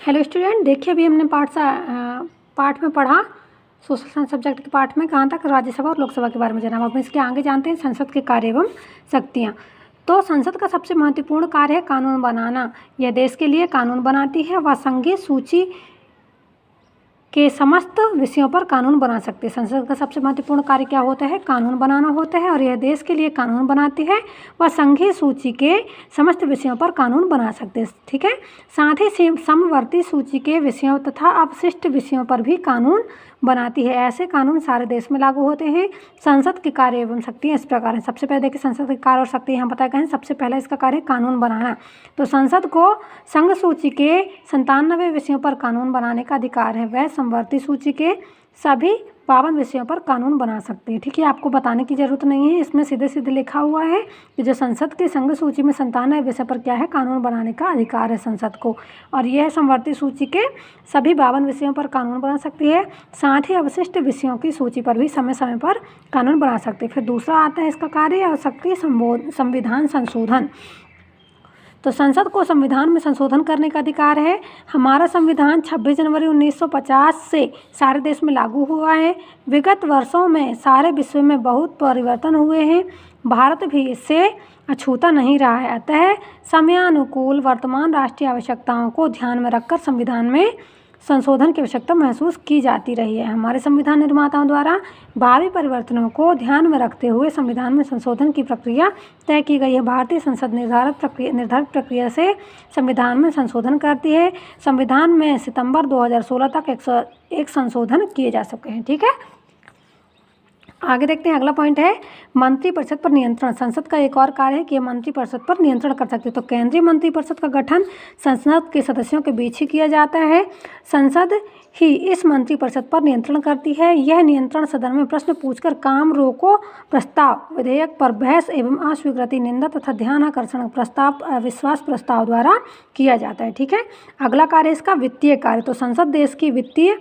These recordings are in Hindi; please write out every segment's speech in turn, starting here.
हेलो स्टूडेंट, देखिए अभी हमने पार्ट में पढ़ा सोशल साइंस सब्जेक्ट के पार्ट में कहाँ तक राज्यसभा और लोकसभा के बारे में जाना। अब इसके आगे जानते हैं संसद के कार्य एवं शक्तियाँ। तो संसद का सबसे महत्वपूर्ण कार्य है कानून बनाना। यह देश के लिए कानून बनाती है। वह संघीय सूची के समस्त विषयों पर कानून बना सकते हैं। संसद का सबसे महत्वपूर्ण कार्य क्या होता है? कानून बनाना होता है। और यह देश के लिए कानून बनाती है। वह संघीय सूची के समस्त विषयों पर कानून बना सकते हैं। ठीक है। साथ ही समवर्ती सूची के विषयों तथा अवशिष्ट विषयों पर भी कानून बनाती है। ऐसे कानून सारे देश में लागू होते हैं। संसद के कार्य एवं शक्तियाँ इस प्रकार हैं। सबसे पहले देखिए संसद के कार्य और शक्ति यहाँ बताए गए हैं। सबसे पहला इसका कार्य है कानून बनाना। तो संसद को संघ सूची के 97 विषयों पर कानून बनाने का अधिकार है। वह समवर्ती सूची के सभी 52 विषयों पर कानून बना सकते हैं। ठीक है, आपको बताने की जरूरत नहीं है, इसमें सीधे सीधे लिखा हुआ है कि जो संसद की संघ सूची में 97 विषय पर क्या है, कानून बनाने का अधिकार है संसद को। और यह समवर्ती सूची के सभी 52 विषयों पर कानून बना सकती है। साथ ही अवशिष्ट विषयों की सूची पर भी समय समय पर कानून बना सकते हैं। फिर दूसरा आता है इसका कार्य और शक्ति संविधान संशोधन। तो संसद को संविधान में संशोधन करने का अधिकार है। हमारा संविधान 26 जनवरी 1950 से सारे देश में लागू हुआ है। विगत वर्षों में सारे विश्व में बहुत परिवर्तन हुए हैं। भारत भी इससे अछूता नहीं रहा है। अतः समयानुकूल वर्तमान राष्ट्रीय आवश्यकताओं को ध्यान में रखकर संविधान में संशोधन की आवश्यकता महसूस की जाती रही है। हमारे संविधान निर्माताओं द्वारा भावी परिवर्तनों को ध्यान में रखते हुए संविधान में संशोधन की प्रक्रिया तय की गई है। भारतीय संसद निर्धारित प्रक्रिया से संविधान में संशोधन करती है। संविधान में सितंबर 2016 तक 101 संशोधन किए जा सके हैं। ठीक है, आगे देखते हैं। अगला पॉइंट है मंत्रिपरिषद पर नियंत्रण। संसद का एक और कार्य है कि यह मंत्रिपरिषद पर नियंत्रण कर सकती है। तो केंद्रीय मंत्रिपरिषद का गठन संसद के सदस्यों के बीच ही किया जाता है। संसद ही इस मंत्रिपरिषद पर नियंत्रण करती है। यह नियंत्रण सदन में प्रश्न पूछकर काम रोको प्रस्ताव, विधेयक पर बहस एवं अस्वीकृति, निंदा तथा ध्यानाकर्षण प्रस्ताव, अविश्वास प्रस्ताव द्वारा किया जाता है। ठीक है, अगला कार्य इसका वित्तीय कार्य। तो संसद देश की वित्तीय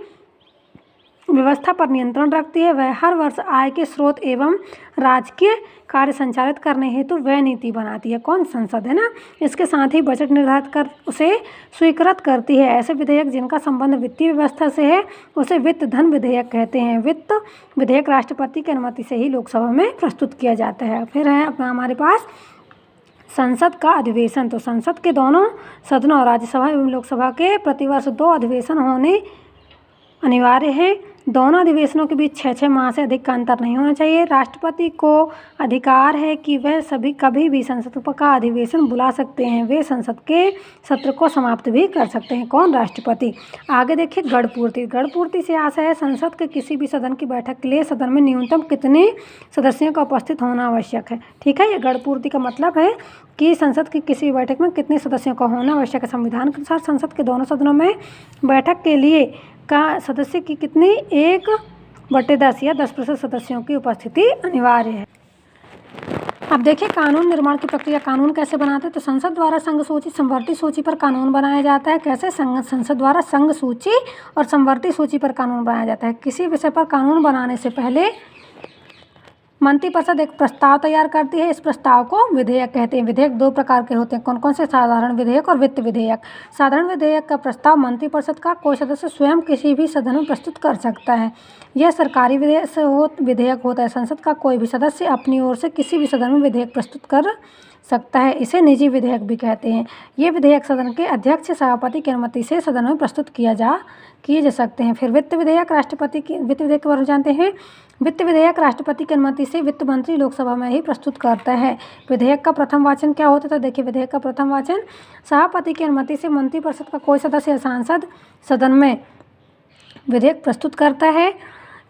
व्यवस्था पर नियंत्रण रखती है। वह हर वर्ष आय के स्रोत एवं राजकीय कार्य संचालित करने हेतु वह नीति बनाती है। कौन? संसद है ना। इसके साथ ही बजट निर्धारित कर उसे स्वीकृत करती है। ऐसे विधेयक जिनका संबंध वित्तीय व्यवस्था से है उसे वित्त धन विधेयक कहते हैं। वित्त विधेयक राष्ट्रपति की अनुमति से ही लोकसभा में प्रस्तुत किया जाता है। फिर है अपना हमारे पास संसद का अधिवेशन। तो संसद के दोनों सदनों राज्यसभा एवं लोकसभा के प्रतिवर्ष 2 अधिवेशन होने अनिवार्य है। दोनों अधिवेशनों के बीच 6 माह से अधिक का अंतर नहीं होना चाहिए। राष्ट्रपति को अधिकार है कि वह कभी भी संसद का अधिवेशन बुला सकते हैं। वे संसद के सत्र को समाप्त भी कर सकते हैं। कौन? राष्ट्रपति। आगे देखिए गणपूर्ति। गणपूर्ति से आशय है संसद के किसी भी सदन की बैठक के लिए सदन में न्यूनतम कितने सदस्यों का उपस्थित होना आवश्यक है। ठीक है, ये गणपूर्ति का मतलब है कि संसद की किसी बैठक में कितने सदस्यों का होना आवश्यक है। संविधान के अनुसार संसद के दोनों सदनों में बैठक के लिए का सदस्य की कितनी 1/10 या 10% सदस्यों की उपस्थिति अनिवार्य है। अब देखिए कानून निर्माण की प्रक्रिया। कानून कैसे बनाते हैं? तो संसद द्वारा संघ सूची समवर्ती सूची पर कानून बनाया जाता है। कैसे? संसद द्वारा संघ सूची और समवर्ती सूची पर कानून बनाया जाता है। किसी विषय पर कानून बनाने से पहले मंत्रिपरिषद एक प्रस्ताव तैयार करती है। इस प्रस्ताव को विधेयक कहते हैं। विधेयक 2 प्रकार के होते हैं। कौन कौन से? साधारण विधेयक और वित्त विधेयक। साधारण विधेयक का प्रस्ताव मंत्रिपरिषद का कोई सदस्य स्वयं किसी भी सदन में प्रस्तुत कर सकता है। यह सरकारी विधेयक होता है। संसद का कोई भी सदस्य अपनी ओर से किसी भी सदन में विधेयक प्रस्तुत कर सकता है। इसे निजी विधेयक भी कहते हैं। ये विधेयक सदन के अध्यक्ष सभापति की अनुमति से सदन में प्रस्तुत किए जा सकते हैं। फिर वित्त विधेयक वित्त विधेयक के बारे में जानते हैं। वित्त विधेयक राष्ट्रपति की अनुमति से वित्त मंत्री लोकसभा में ही प्रस्तुत करता है। विधेयक का प्रथम वाचन क्या होता था? देखिए विधेयक का प्रथम वाचन सभापति की अनुमति से मंत्रिपरिषद का कोई सदस्य या सांसद सदन में विधेयक प्रस्तुत करता है।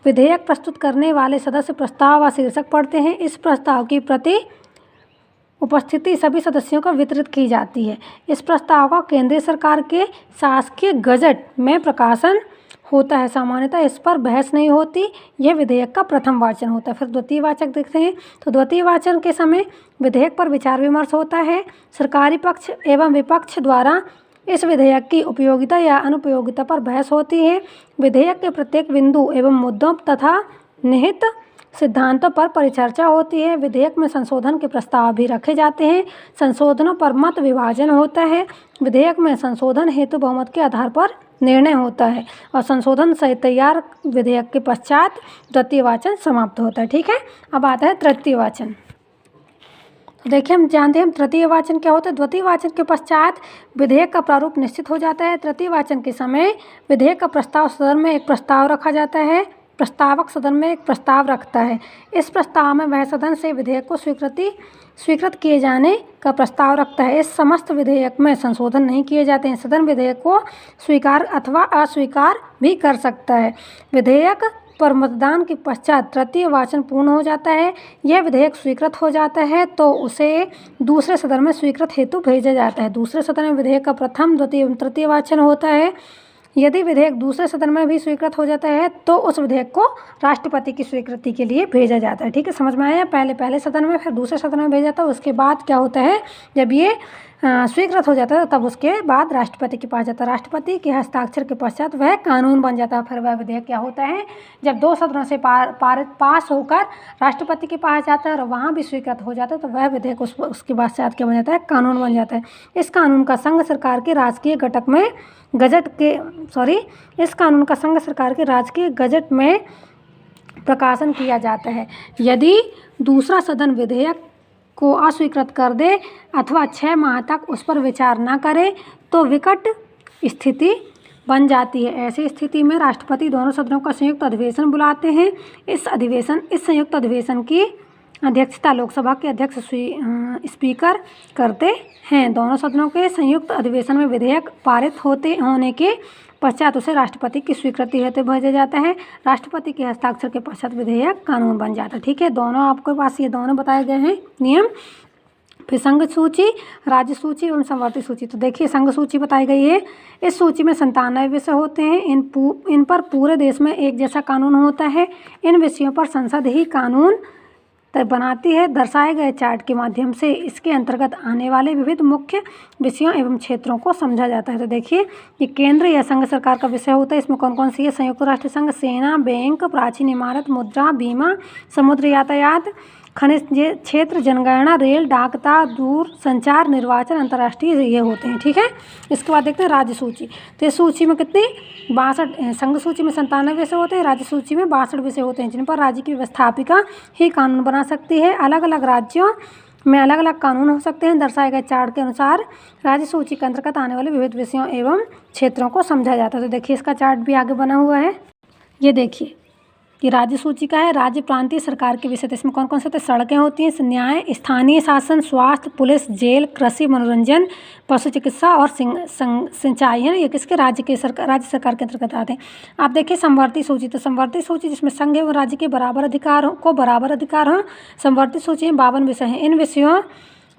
विधेयक प्रस्तुत करने वाले सदस्य प्रस्ताव व शीर्षक पढ़ते हैं। इस प्रस्ताव की प्रति उपस्थिति सभी सदस्यों को वितरित की जाती है। इस प्रस्ताव का केंद्रीय सरकार के शासकीय गजट में प्रकाशन होता है। सामान्यतः इस पर बहस नहीं होती। यह विधेयक का प्रथम वाचन होता है। फिर द्वितीय वाचक देखते हैं। तो द्वितीय वाचन के समय विधेयक पर विचार विमर्श होता है। सरकारी पक्ष एवं विपक्ष द्वारा इस विधेयक की उपयोगिता या अनुपयोगिता पर बहस होती है। विधेयक के प्रत्येक बिंदु एवं मुद्दों तथा निहित सिद्धांतों पर परिचर्चा होती है। विधेयक में संशोधन के प्रस्ताव भी रखे जाते हैं। संशोधनों पर मत विभाजन होता है। विधेयक में संशोधन हेतु बहुमत के आधार पर निर्णय होता है और संशोधन सहित तैयार विधेयक के पश्चात द्वितीय वाचन समाप्त होता है। ठीक है, अब आता है तृतीय वाचन। तो देखिए, हम जानते हैं तृतीय वाचन क्या होता है। द्वितीय वाचन के पश्चात विधेयक का प्रारूप निश्चित हो जाता है। तृतीय वाचन के समय विधेयक का प्रस्ताव सदन में एक प्रस्ताव रखा जाता है। प्रस्तावक सदन में एक प्रस्ताव रखता है। इस प्रस्ताव में वह सदन से विधेयक को स्वीकृत किए जाने का प्रस्ताव रखता है। इस समस्त विधेयक में संशोधन नहीं किए जाते हैं। सदन विधेयक को स्वीकार अथवा अस्वीकार भी कर सकता है। विधेयक पर मतदान के पश्चात तृतीय वाचन पूर्ण हो जाता है। यह विधेयक स्वीकृत हो जाता है तो उसे दूसरे सदन में स्वीकृत हेतु भेजा जाता है। दूसरे सदन में विधेयक का प्रथम, द्वितीय एवं तृतीय वाचन होता है। यदि विधेयक दूसरे सदन में भी स्वीकृत हो जाता है तो उस विधेयक को राष्ट्रपति की स्वीकृति के लिए भेजा जाता है। ठीक है, समझ में आया। पहले सदन में, फिर दूसरे सदन में भेजा जाता है। उसके बाद क्या होता है, जब ये स्वीकृत हो जाता है तब उसके बाद राष्ट्रपति के पास जाता है। राष्ट्रपति के हस्ताक्षर के पश्चात वह कानून बन जाता है। फिर वह विधेयक क्या होता है, जब दो सदनों से पास होकर राष्ट्रपति के पास जाता है और वहाँ भी स्वीकृत हो जाता है तो वह विधेयक उसके पश्चात क्या बन जाता है, कानून बन जाता है। इस कानून का संघ सरकार के राजकीय घटक में इस कानून का संघ सरकार के राजकीय गजट में प्रकाशन किया जाता है। यदि दूसरा सदन विधेयक को अस्वीकृत कर दे अथवा 6 माह तक उस पर विचार न करे तो विकट स्थिति बन जाती है। ऐसी स्थिति में राष्ट्रपति दोनों सदनों का संयुक्त अधिवेशन बुलाते हैं। इस संयुक्त अधिवेशन की अध्यक्षता लोकसभा के अध्यक्ष स्पीकर करते हैं। दोनों सदनों के संयुक्त अधिवेशन में विधेयक पारित होने के पश्चात उसे राष्ट्रपति की स्वीकृति हेतु भेजा जाता है। राष्ट्रपति के हस्ताक्षर के पश्चात विधेयक कानून बन जाता है। ठीक है, दोनों आपके पास ये दोनों बताए गए हैं नियम। फिर संघ सूची, राज्य सूची एवं समवर्ती सूची। तो देखिए, संघ सूची बताई गई है। इस सूची में 97 विषय होते हैं। इन पर पूरे देश में एक जैसा कानून होता है। इन विषयों पर संसद ही कानून बनाती है। दर्शाए गए चार्ट के माध्यम से इसके अंतर्गत आने वाले विविध मुख्य विषयों एवं क्षेत्रों को समझा जाता है। तो देखिए, ये केंद्र या संघ सरकार का विषय होता है। इसमें कौन कौन सी है, संयुक्त राष्ट्र संघ, सेना, बैंक, प्राचीन इमारत, मुद्रा, बीमा, समुद्र यातायात, खनिज क्षेत्र, जनगणना, रेल, डाकता, दूर संचार, निर्वाचन, अंतर्राष्ट्रीय, ये होते हैं। ठीक है, इसके बाद देखते हैं राज्य सूची। तो इस सूची में कितनी 62, संघ सूची में 97 विषय होते हैं। राज्य सूची में 62 विषय होते हैं जिन पर राज्य की व्यवस्थापिका ही कानून बना सकती है। अलग अलग राज्यों में अलग अलग कानून हो सकते हैं। दर्शाए गए चार्ट के अनुसार राज्य सूची के अंतर्गत आने वाले विविध विषयों एवं क्षेत्रों को समझा जाता है। तो देखिए, इसका चार्ट भी आगे बना हुआ है। ये देखिए, ये राज्य सूची का है। राज्य प्रांतीय सरकार के विषय, इसमें कौन कौन से होते हैं, सड़कें होती हैं, न्याय, स्थानीय शासन, स्वास्थ्य, पुलिस, जेल, कृषि, मनोरंजन, पशु चिकित्सा और सिंचाई है। ये किसके, राज्य सरकार के अंतर्गत आते हैं। आप देखिए समवर्ती सूची। तो समवर्ती सूची जिसमें संघ एवं राज्य के बराबर अधिकार हों, समवर्ती सूची में 52 विषय हैं। इन विषयों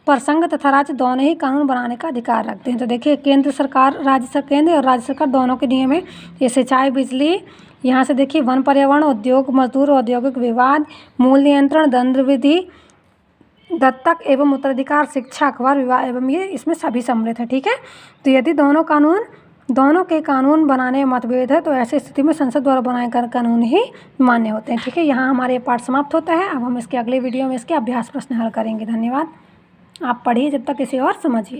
पर संघ तथा राज्य दोनों ही कानून बनाने का अधिकार रखते हैं। तो देखिए, केंद्र और राज्य सरकार दोनों के नियम है। ये सिंचाई, बिजली, यहाँ से देखिए वन, पर्यावरण, उद्योग, मजदूर, औद्योगिक विवाद, मूल नियंत्रण, दंड विधि, दत्तक एवं उत्तराधिकार, शिक्षा, अखबार, विवाह एवं ये इसमें सभी सम्मिलित है। ठीक है, तो यदि दोनों के कानून बनाने में मतभेद है तो ऐसी स्थिति में संसद द्वारा बनाए गए कानून ही मान्य होते हैं। ठीक है, यहाँ हमारे पाठ समाप्त होता है। अब हम इसके अगले वीडियो में इसके अभ्यास प्रश्न हल करेंगे। धन्यवाद। आप पढ़िए जब तक, किसी और समझिए।